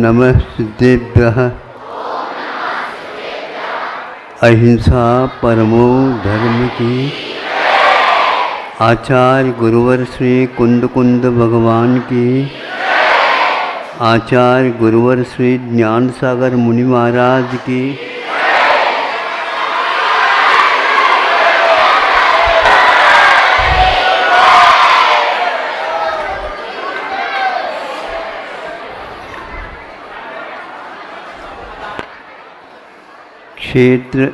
नमः सिद्धेभ्यः। अहिंसा परमो धर्म की। आचार्य गुरुवर श्री कुंद कुंद भगवान की। आचार्य गुरुवर श्री ज्ञान सागर मुनि महाराज की। क्षेत्र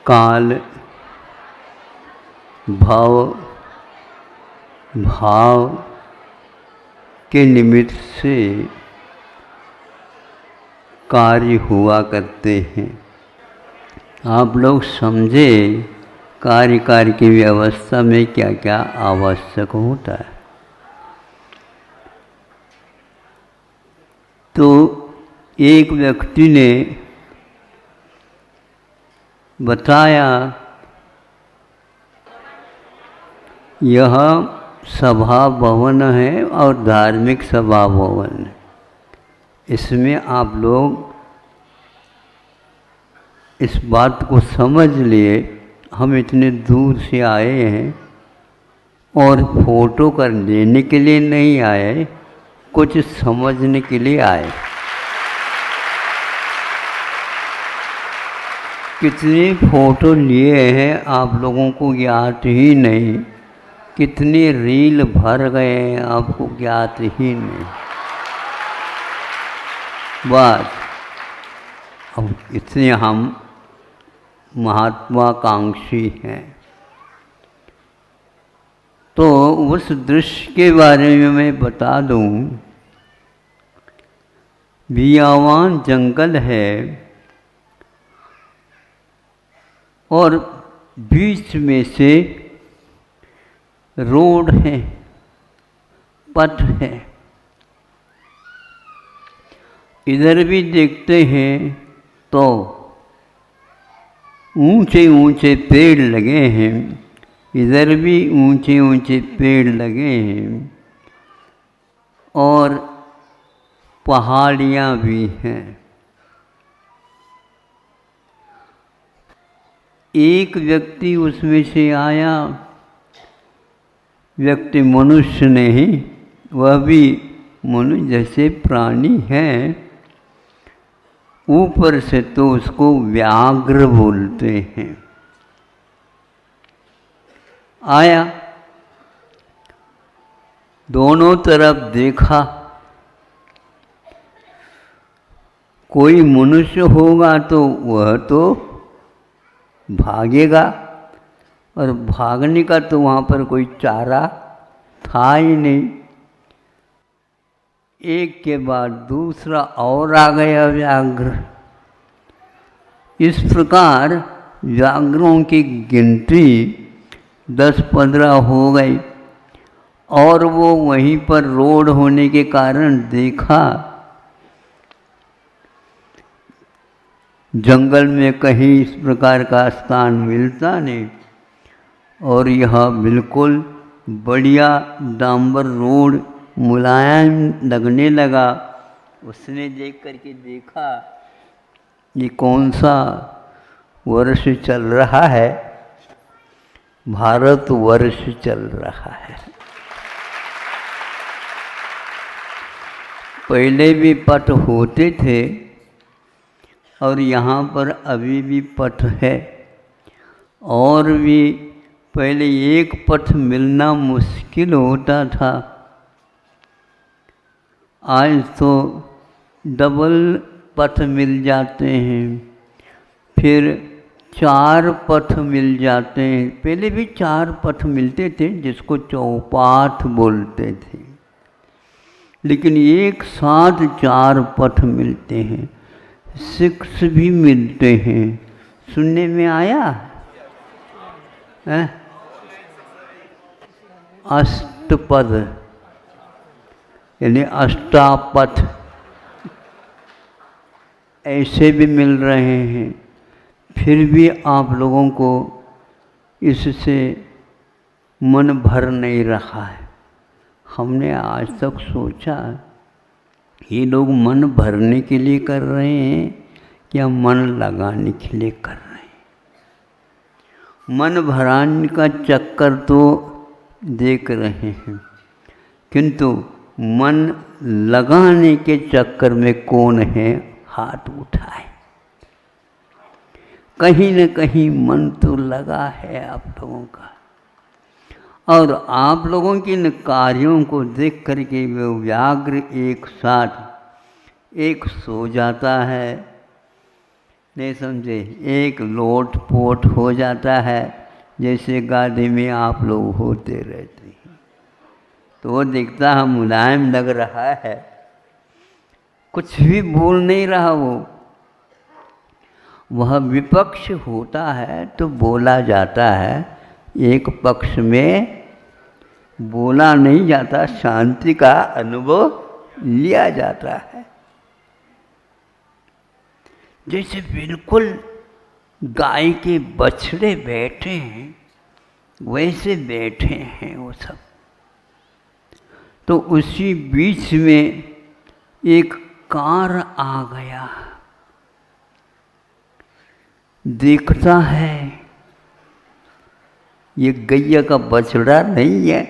काल भाव के निमित्त से कार्य हुआ करते हैं। आप लोग समझे कार्य की व्यवस्था में क्या क्या आवश्यक होता है। तो एक व्यक्ति ने बताया, यह सभा भवन है और धार्मिक सभा भवन है। इसमें आप लोग इस बात को समझ लिए, हम इतने दूर से आए हैं और फोटो कर लेने के लिए नहीं आए, कुछ समझने के लिए आए। कितने फोटो लिए हैं आप लोगों को ज्ञात ही नहीं, कितने रील भर गए हैं आपको ज्ञात ही नहीं। बस अब इतने हम महत्वाकांक्षी हैं। तो उस दृश्य के बारे में मैं बता दूं। बियावान जंगल है और बीच में से रोड है, पथ है। इधर भी देखते हैं तो ऊंचे ऊंचे पेड़ लगे हैं, इधर भी ऊंचे ऊंचे पेड़ लगे हैं और पहाड़ियाँ भी हैं। एक व्यक्ति उसमें से आया, व्यक्ति मनुष्य नहीं, वह भी मनुष्य जैसे प्राणी है। ऊपर से तो उसको व्याघ्र बोलते हैं। आया, दोनों तरफ देखा, कोई मनुष्य होगा तो वह तो भागेगा, और भागने का तो वहाँ पर कोई चारा था ही नहीं। एक के बाद दूसरा और आ गया व्याघ्र। इस प्रकार व्याघ्रों की गिनती 10-15 हो गई और वो वहीं पर रोड होने के कारण देखा, जंगल में कहीं इस प्रकार का स्थान मिलता नहीं और यह बिल्कुल बढ़िया डांबर रोड मुलायम लगने लगा। उसने देख करके देखा, ये कौन सा वर्ष चल रहा है? भारत वर्ष चल रहा है। पहले भी पथ होते थे और यहाँ पर अभी भी पथ है, और भी पहले एक पथ मिलना मुश्किल होता था। आज तो डबल पथ मिल जाते हैं, फिर 4 पथ मिल जाते हैं। पहले भी 4 पथ मिलते थे जिसको चौपाथ बोलते थे, लेकिन एक साथ 4 पथ मिलते हैं। 6 भी मिलते हैं। सुनने में आया है? अष्टपद यानी अष्टापथ ऐसे भी मिल रहे हैं। फिर भी आप लोगों को इससे मन भर नहीं रहा है। हमने आज तक सोचा ये लोग मन भरने के लिए कर रहे हैं या मन लगाने के लिए कर रहे हैं? मन भराने का चक्कर तो देख रहे हैं, किंतु मन लगाने के चक्कर में कौन है? हाथ उठाए। कहीं न कहीं मन तो लगा है आप लोगों का, और आप लोगों के इन कार्यों को देख करके वे व्याघ्र एक साथ एक सो जाता है, नहीं समझे, एक लोट पोट हो जाता है, जैसे गाड़ी में आप लोग होते रहते हैं। तो वो दिखता है मुलायम लग रहा है, कुछ भी बोल नहीं रहा वो। वह विपक्ष होता है तो बोला जाता है, एक पक्ष में बोला नहीं जाता, शांति का अनुभव लिया जाता है। जैसे बिल्कुल गाय के बछड़े बैठे हैं वैसे बैठे हैं वो सब। तो उसी बीच में एक कार आ गया, देखता है ये गैया का बछड़ा नहीं है,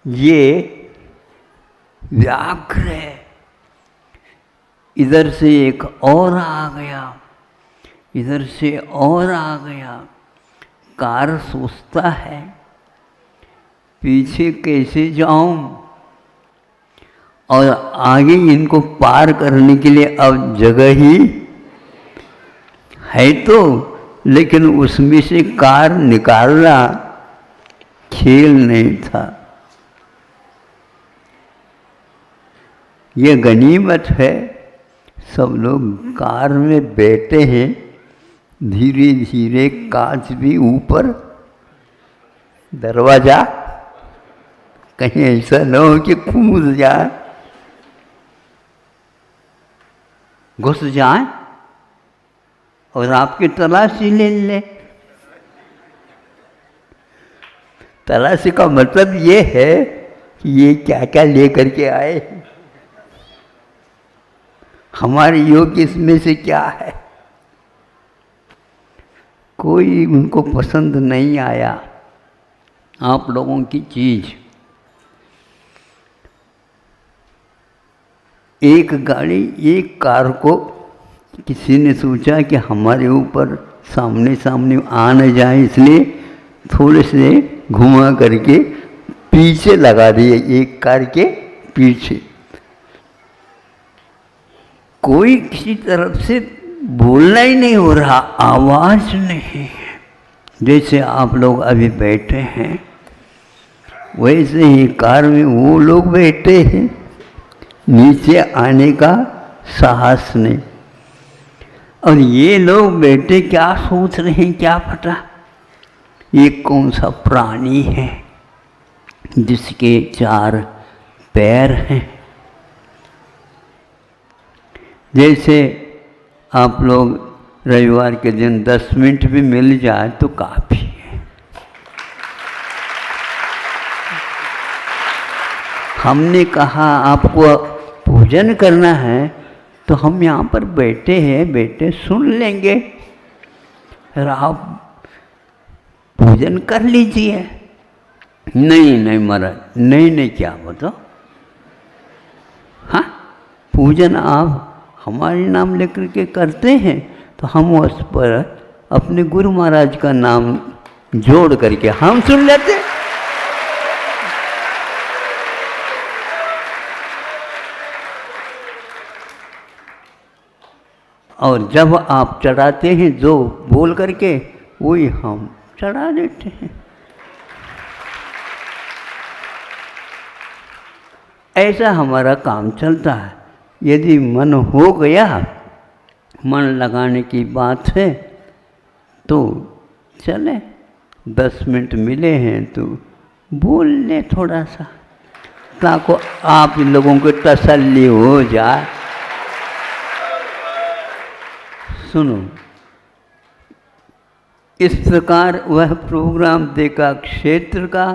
ये व्याघ्र है। इधर से एक और आ गया, इधर से और आ गया। कार सोचता है पीछे कैसे जाऊं, और आगे इनको पार करने के लिए अब जगह ही है तो, लेकिन उसमें से कार निकालना खेल नहीं था। ये गनीमत है, सब लोग कार में बैठे हैं, धीरे धीरे कांच भी ऊपर, दरवाजा कहीं ऐसा न हो कि कूद जाए, घुस जाए और आपकी तलाशी ले ले। तलाशी का मतलब ये है कि ये क्या क्या ले करके आए, हमारे योग्य इसमें से क्या है। कोई उनको पसंद नहीं आया आप लोगों की चीज। एक गाड़ी, एक कार को किसी ने सोचा कि हमारे ऊपर सामने सामने आ न जाए, इसलिए थोड़े से घुमा करके पीछे लगा दिए, एक कार के पीछे। कोई किसी तरफ से बोलना ही नहीं हो रहा, आवाज नहीं है। जैसे आप लोग अभी बैठे हैं वैसे ही कार में वो लोग बैठे हैं, नीचे आने का साहस नहीं। और ये लोग बैठे क्या सोच रहे हैं क्या पता, ये कौन सा प्राणी है जिसके 4 पैर हैं। जैसे आप लोग रविवार के दिन 10 मिनट भी मिल जाए तो काफ़ी है। हमने कहा आपको पूजन करना है तो हम यहाँ पर बैठे हैं, बैठे सुन लेंगे, फिर आप पूजन कर लीजिए। नहीं नहीं महाराज, नहीं नहीं, क्या बताओ, हाँ पूजन आप हमारे नाम लेकर के करते हैं तो हम उस पर अपने गुरु महाराज का नाम जोड़ करके हम सुन लेते। और जब आप चढ़ाते हैं जो बोल करके वही हम चढ़ा देते हैं। ऐसा हमारा काम चलता है। यदि मन हो गया, मन लगाने की बात है तो चले, 10 मिनट मिले हैं तो बोल ले थोड़ा सा, ताकि आप इन लोगों को तसल्ली हो जाए। सुनो, इस प्रकार वह प्रोग्राम देखा क्षेत्र का।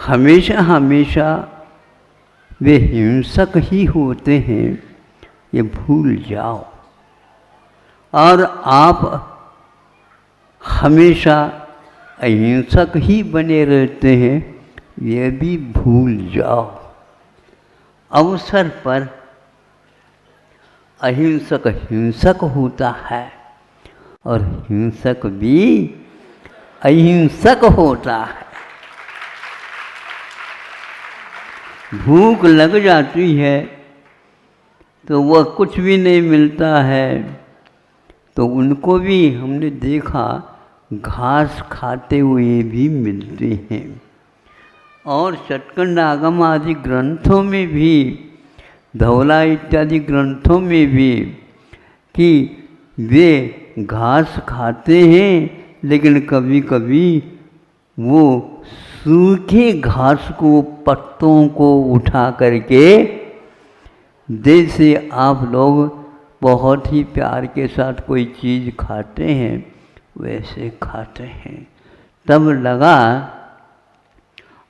हमेशा हमेशा वे हिंसक ही होते हैं, ये भूल जाओ। और आप हमेशा अहिंसक ही बने रहते हैं, ये भी भूल जाओ। अवसर पर अहिंसक हिंसक होता है और हिंसक भी अहिंसक होता है। भूख लग जाती है तो वह कुछ भी नहीं मिलता है, तो उनको भी हमने देखा घास खाते हुए भी मिलते हैं। और सतखंड आगम आदि ग्रंथों में भी, धौला इत्यादि ग्रंथों में भी, कि वे घास खाते हैं लेकिन कभी कभी वो सूखे घास को, पत्तों को उठा करके, जैसे आप लोग बहुत ही प्यार के साथ कोई चीज़ खाते हैं वैसे खाते हैं। तब लगा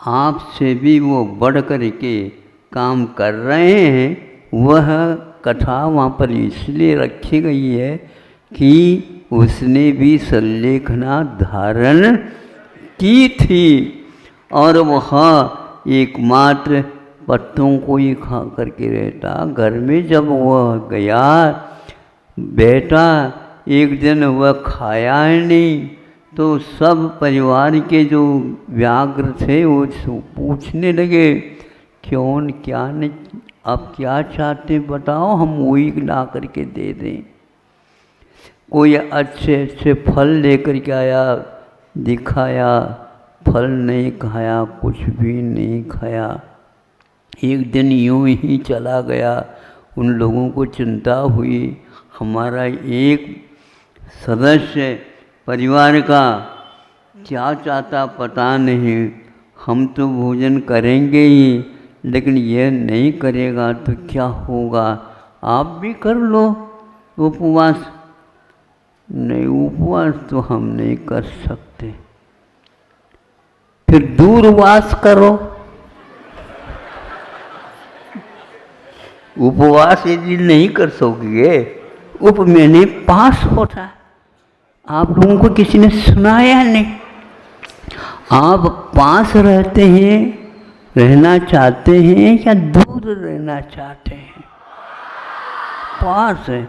आपसे भी वो बढ़ कर के काम कर रहे हैं। वह कथा वहाँ पर इसलिए रखी गई है कि उसने भी संलेखना धारण की थी और वह एकमात्र पत्तों को ही खा करके रहता। घर में जब वह गया बेटा, एक दिन वह खाया ही नहीं, तो सब परिवार के जो व्याघ्र थे वो पूछने लगे, क्यों, क्या नहीं, आप क्या चाहते बताओ, हम वही ला करके दे दें। कोई अच्छे अच्छे फल लेकर के आया, दिखाया, फल नहीं खाया, कुछ भी नहीं खाया। एक दिन यूं ही चला गया। उन लोगों को चिंता हुई, हमारा एक सदस्य परिवार का क्या चाहता पता नहीं, हम तो भोजन करेंगे ही लेकिन यह नहीं करेगा तो क्या होगा, आप भी कर लो उपवास। नहीं, उपवास तो हम नहीं कर सकते। फिर दूरवास करो। उपवास यदि नहीं कर सकोगे, उप मैंने पास होता। आप लोगों को किसी ने सुनाया नहीं। आप पास रहते हैं, रहना चाहते हैं या दूर रहना चाहते हैं? पास है,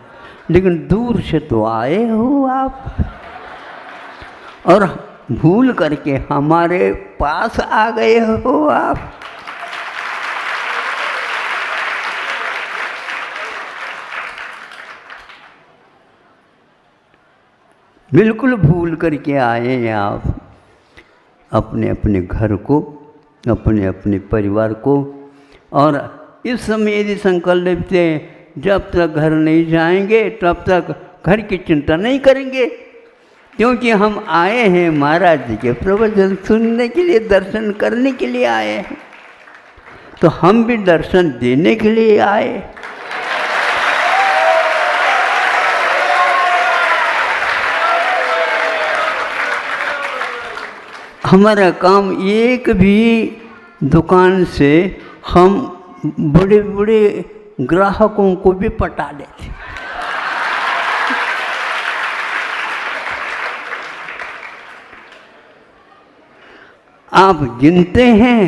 लेकिन दूर से तो आए हो आप, और भूल करके हमारे पास आ गए हो आप। बिल्कुल भूल करके आए हैं आप अपने अपने घर को, अपने अपने परिवार को। और इस समय यदि संकल्प से जब तक घर नहीं जाएंगे तब तक घर की चिंता नहीं करेंगे, क्योंकि हम आए हैं महाराज जी के प्रवचन सुनने के लिए, दर्शन करने के लिए आए हैं, तो हम भी दर्शन देने के लिए आए। हमारा काम एक भी दुकान से हम बड़े बड़े ग्राहकों को भी पटा लेते। आप गिनते हैं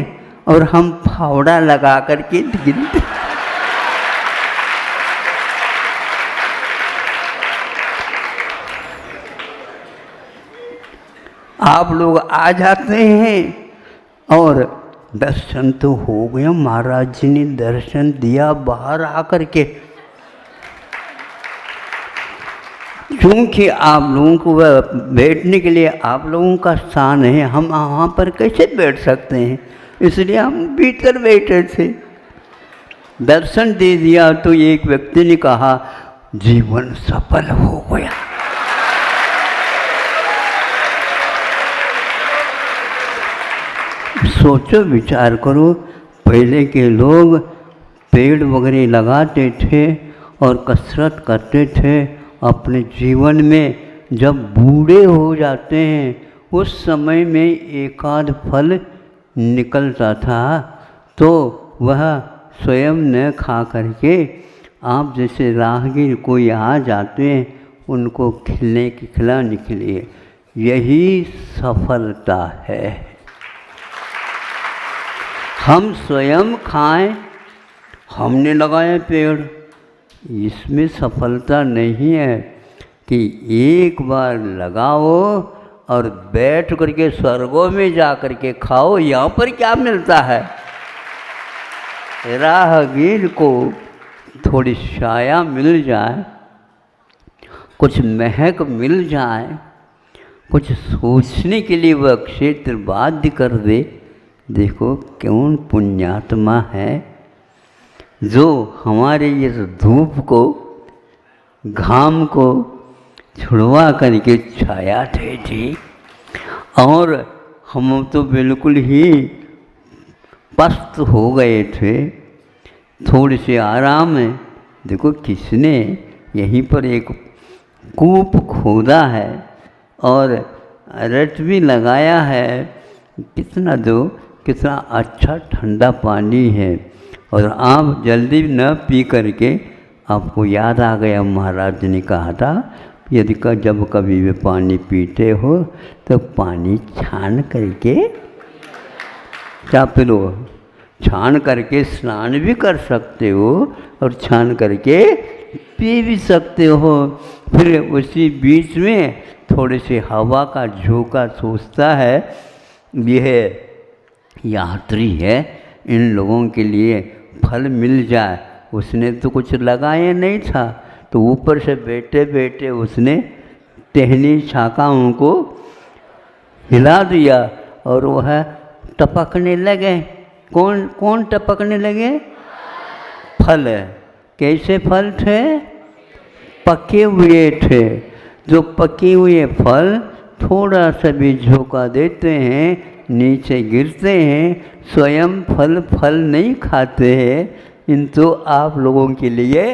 और हम फावड़ा लगा करके गिनते। आप लोग आ जाते हैं और दर्शन तो हो गया, महाराज जी ने दर्शन दिया बाहर आकर के। क्योंकि आप लोगों को बैठने के लिए आप लोगों का स्थान है, हम वहाँ पर कैसे बैठ सकते हैं, इसलिए हम भीतर बैठे थे। दर्शन दे दिया तो एक व्यक्ति ने कहा जीवन सफल हो गया। सोचो, विचार करो, पहले के लोग पेड़ वगैरह लगाते थे और कसरत करते थे अपने जीवन में। जब बूढ़े हो जाते हैं उस समय में एकाध फल निकलता था तो वह स्वयं न खा करके आप जैसे राहगीर कोई आ जाते हैं उनको खिलाने के लिए, यही सफलता है। हम स्वयं खाएं, हमने लगाए पेड़, इसमें सफलता नहीं है कि एक बार लगाओ और बैठ करके स्वर्गों में जा करके खाओ। यहाँ पर क्या मिलता है? राहगीर को थोड़ी छाया मिल जाए, कुछ महक मिल जाए, कुछ सोचने के लिए वह क्षेत्र बाध्य कर दे। देखो कौन पुण्यात्मा है जो हमारे इस धूप को, घाम को छुड़वा करके छाया दे दी, और हम तो बिल्कुल ही पस्त हो गए थे, थोड़े से आराम है। देखो किसने यहीं पर एक कूप खोदा है और रट भी लगाया है, कितना अच्छा ठंडा पानी है। और आप जल्दी न पी करके, आपको याद आ गया महाराज ने कहा था यदि जब कभी भी पानी पीते हो तो पानी छान करके चाप लो, छान करके स्नान भी कर सकते हो और छान करके पी भी सकते हो। फिर उसी बीच में थोड़े से हवा का झोंका सोचता है, यह यात्री है, इन लोगों के लिए फल मिल जाए। उसने तो कुछ लगाया नहीं था, तो ऊपर से बैठे बैठे उसने टहनी शाखाओं को हिला दिया और वह टपकने लगे। कौन टपकने लगे? फल। कैसे फल थे? पके हुए थे। जो पके हुए फल थोड़ा सा भी झोंका देते हैं, नीचे गिरते हैं, स्वयं फल नहीं खाते हैं। इन तो आप लोगों के लिए